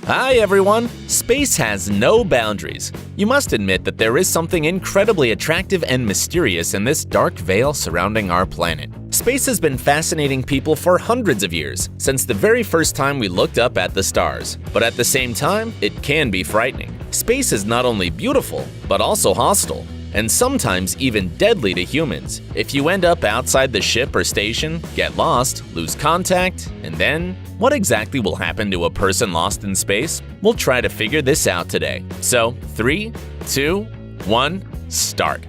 Hi everyone! Space has no boundaries. You must admit that there is something incredibly attractive and mysterious in this dark veil surrounding our planet. Space has been fascinating people for hundreds of years, since the very first time we looked up at the stars. But at the same time, it can be frightening. Space is not only beautiful, but also hostile, and sometimes even deadly to humans. If you end up outside the ship or station, get lost, lose contact, and then what exactly will happen to a person lost in space? We'll try to figure this out today. So, 3, 2, 1, start.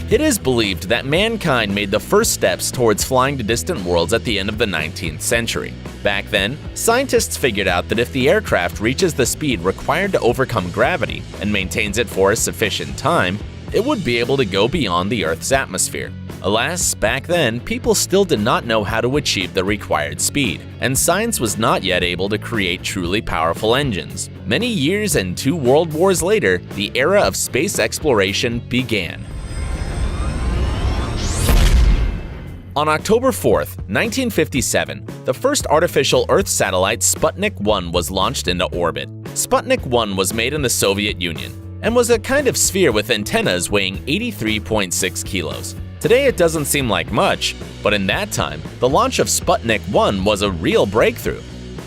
It is believed that mankind made the first steps towards flying to distant worlds at the end of the 19th century. Back then, scientists figured out that if the aircraft reaches the speed required to overcome gravity and maintains it for a sufficient time, it would be able to go beyond the Earth's atmosphere. Alas, back then, people still did not know how to achieve the required speed, and science was not yet able to create truly powerful engines. Many years and 2 world wars later, the era of space exploration began. On October 4, 1957, the first artificial Earth satellite Sputnik 1 was launched into orbit. Sputnik 1 was made in the Soviet Union and was a kind of sphere with antennas weighing 83.6 kilos. Today it doesn't seem like much, but in that time, the launch of Sputnik 1 was a real breakthrough.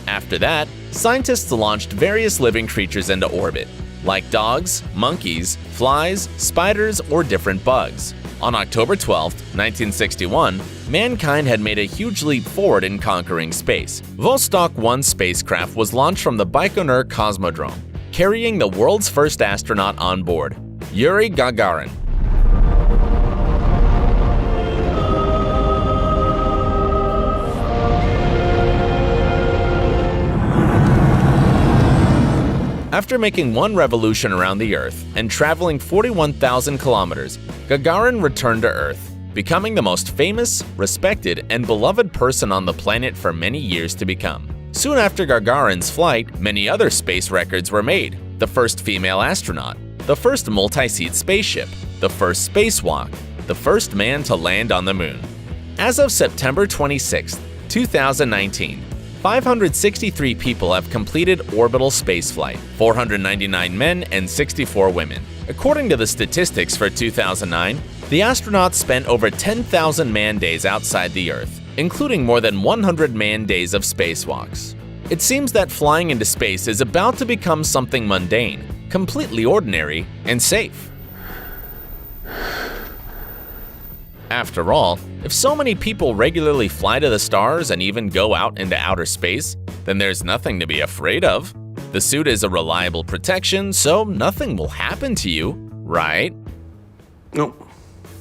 After that, scientists launched various living creatures into orbit, like dogs, monkeys, flies, spiders, or different bugs. On October 12, 1961, mankind had made a huge leap forward in conquering space. Vostok 1 spacecraft was launched from the Baikonur Cosmodrome, carrying the world's first astronaut on board, Yuri Gagarin. After making one revolution around the Earth and traveling 41,000 kilometers, Gagarin returned to Earth, becoming the most famous, respected, and beloved person on the planet for many years to become. Soon after Gagarin's flight, many other space records were made: the first female astronaut, the first multi-seat spaceship, the first spacewalk, the first man to land on the moon. As of September 26, 2019, 563 people have completed orbital spaceflight, 499 men and 64 women. According to the statistics for 2009, the astronauts spent over 10,000 man-days outside the Earth, including more than 100 man-days of spacewalks. It seems that flying into space is about to become something mundane, completely ordinary, and safe. After all, if so many people regularly fly to the stars and even go out into outer space, then there's nothing to be afraid of. The suit is a reliable protection, so nothing will happen to you, right? Nope.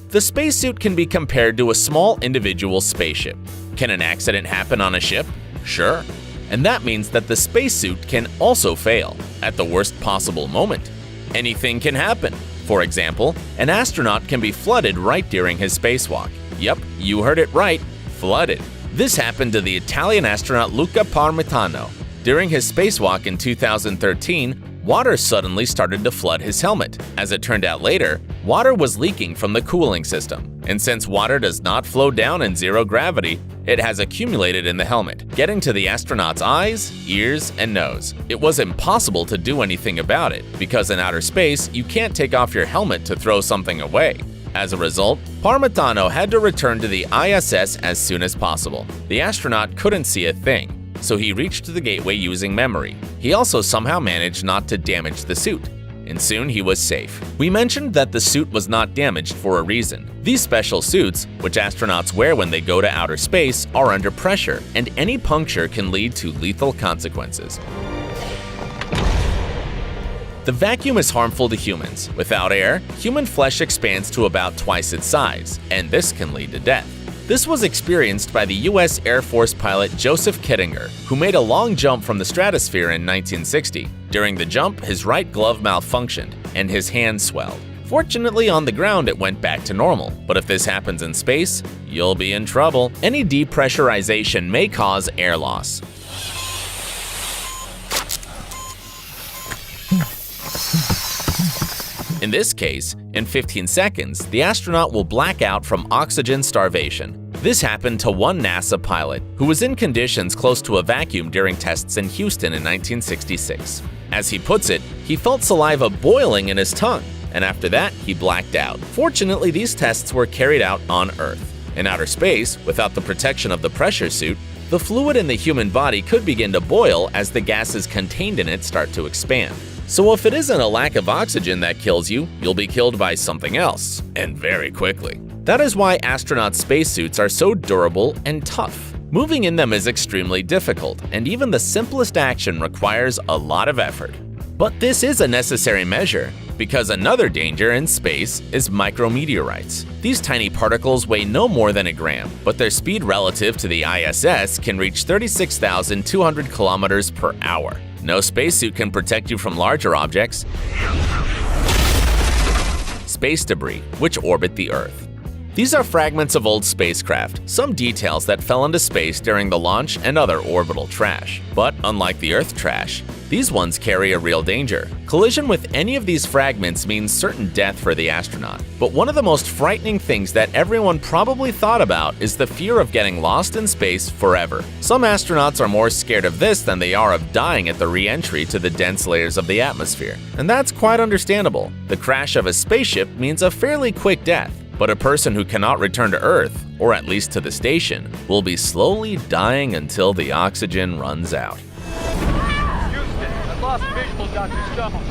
The spacesuit can be compared to a small individual spaceship. Can an accident happen on a ship? Sure. And that means that the spacesuit can also fail at the worst possible moment. Anything can happen. For example, an astronaut can be flooded right during his spacewalk. Yep, you heard it right, flooded. This happened to the Italian astronaut Luca Parmitano. During his spacewalk in 2013, water suddenly started to flood his helmet. As it turned out later, water was leaking from the cooling system. And since water does not flow down in zero gravity, it has accumulated in the helmet, getting to the astronaut's eyes, ears, and nose. It was impossible to do anything about it, because in outer space, you can't take off your helmet to throw something away. As a result, Parmitano had to return to the ISS as soon as possible. The astronaut couldn't see a thing, so he reached the gateway using memory. He also somehow managed not to damage the suit, and soon he was safe. We mentioned that the suit was not damaged for a reason. These special suits, which astronauts wear when they go to outer space, are under pressure, and any puncture can lead to lethal consequences. The vacuum is harmful to humans. Without air, human flesh expands to about twice its size, and this can lead to death. This was experienced by the US Air Force pilot Joseph Kittinger, who made a long jump from the stratosphere in 1960. During the jump, his right glove malfunctioned, and his hand swelled. Fortunately, on the ground it went back to normal, but if this happens in space, you'll be in trouble. Any depressurization may cause air loss. In this case, in 15 seconds, the astronaut will black out from oxygen starvation. This happened to one NASA pilot who was in conditions close to a vacuum during tests in Houston in 1966. As he puts it, he felt saliva boiling in his tongue, and after that, he blacked out. Fortunately, these tests were carried out on Earth. In outer space, without the protection of the pressure suit, the fluid in the human body could begin to boil as the gases contained in it start to expand. So if it isn't a lack of oxygen that kills you, you'll be killed by something else, and very quickly. That is why astronaut spacesuits are so durable and tough. Moving in them is extremely difficult, and even the simplest action requires a lot of effort. But this is a necessary measure, because another danger in space is micrometeorites. These tiny particles weigh no more than a gram, but their speed relative to the ISS can reach 36,200 kilometers per hour. No spacesuit can protect you from larger objects. Space debris, which orbit the Earth. These are fragments of old spacecraft, some details that fell into space during the launch and other orbital trash. But unlike the Earth trash, these ones carry a real danger. Collision with any of these fragments means certain death for the astronaut. But one of the most frightening things that everyone probably thought about is the fear of getting lost in space forever. Some astronauts are more scared of this than they are of dying at the re-entry to the dense layers of the atmosphere. And that's quite understandable. The crash of a spaceship means a fairly quick death. But a person who cannot return to Earth, or at least to the station, will be slowly dying until the oxygen runs out. Houston, I've lost visual, Dr. Stone.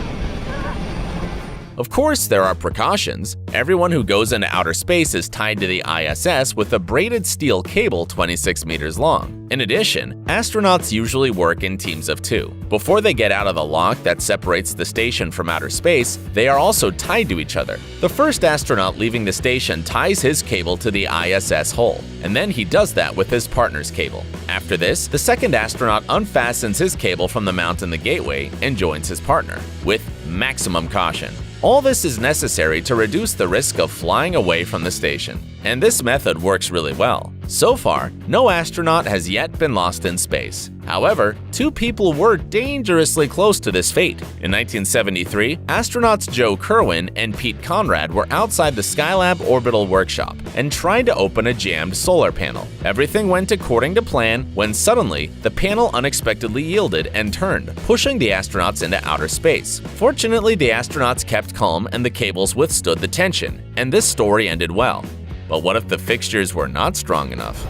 Of course, there are precautions. Everyone who goes into outer space is tied to the ISS with a braided steel cable 26 meters long. In addition, astronauts usually work in teams of 2. Before they get out of the lock that separates the station from outer space, they are also tied to each other. The first astronaut leaving the station ties his cable to the ISS hull, and then he does that with his partner's cable. After this, the second astronaut unfastens his cable from the mount in the gateway and joins his partner, with maximum caution. All this is necessary to reduce the risk of flying away from the station, and this method works really well. So far, no astronaut has yet been lost in space. However, 2 people were dangerously close to this fate. In 1973, astronauts Joe Kerwin and Pete Conrad were outside the Skylab orbital workshop and tried to open a jammed solar panel. Everything went according to plan when suddenly, the panel unexpectedly yielded and turned, pushing the astronauts into outer space. Fortunately, the astronauts kept calm and the cables withstood the tension, and this story ended well. But what if the fixtures were not strong enough?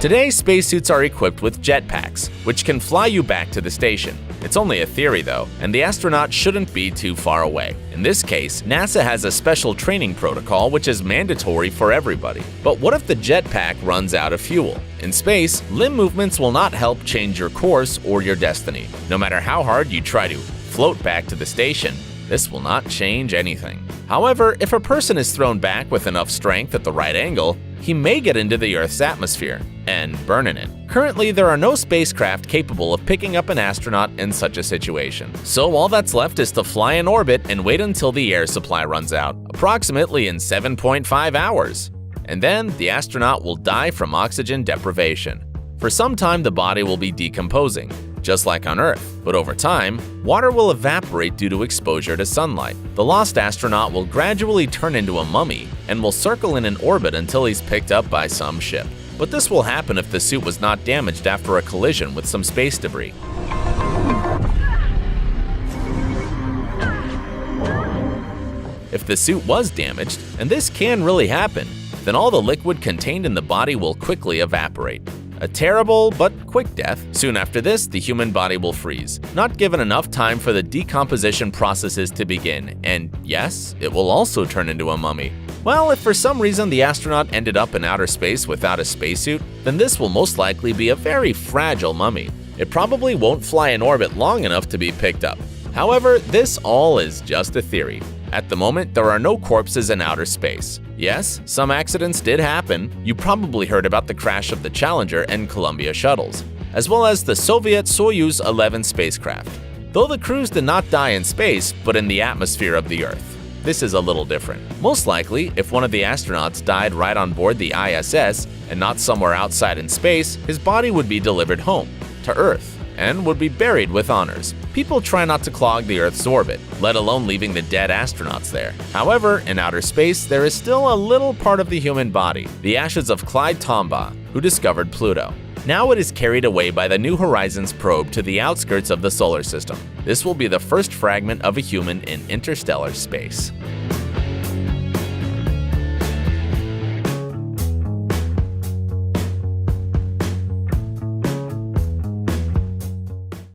Today, spacesuits are equipped with jetpacks, which can fly you back to the station. It's only a theory though, and the astronaut shouldn't be too far away. In this case, NASA has a special training protocol which is mandatory for everybody. But what if the jetpack runs out of fuel? In space, limb movements will not help change your course or your destiny. No matter how hard you try to float back to the station, this will not change anything. However, if a person is thrown back with enough strength at the right angle, he may get into the Earth's atmosphere and burn in it. Currently, there are no spacecraft capable of picking up an astronaut in such a situation. So all that's left is to fly in orbit and wait until the air supply runs out, approximately in 7.5 hours. And then the astronaut will die from oxygen deprivation. For some time, the body will be decomposing, just like on Earth, but over time, water will evaporate due to exposure to sunlight. The lost astronaut will gradually turn into a mummy and will circle in an orbit until he's picked up by some ship. But this will happen if the suit was not damaged after a collision with some space debris. If the suit was damaged, and this can really happen, then all the liquid contained in the body will quickly evaporate. A terrible but quick death. Soon after this, the human body will freeze, not given enough time for the decomposition processes to begin, and yes, it will also turn into a mummy. Well, if for some reason the astronaut ended up in outer space without a spacesuit, then this will most likely be a very fragile mummy. It probably won't fly in orbit long enough to be picked up. However, this all is just a theory. At the moment, there are no corpses in outer space. Yes, some accidents did happen. You probably heard about the crash of the Challenger and Columbia shuttles, as well as the Soviet Soyuz 11 spacecraft. Though the crews did not die in space, but in the atmosphere of the Earth. This is a little different. Most likely, if one of the astronauts died right on board the ISS and not somewhere outside in space, his body would be delivered home, to Earth, and would be buried with honors. People try not to clog the Earth's orbit, let alone leaving the dead astronauts there. However, in outer space, there is still a little part of the human body, the ashes of Clyde Tombaugh, who discovered Pluto. Now it is carried away by the New Horizons probe to the outskirts of the solar system. This will be the first fragment of a human in interstellar space.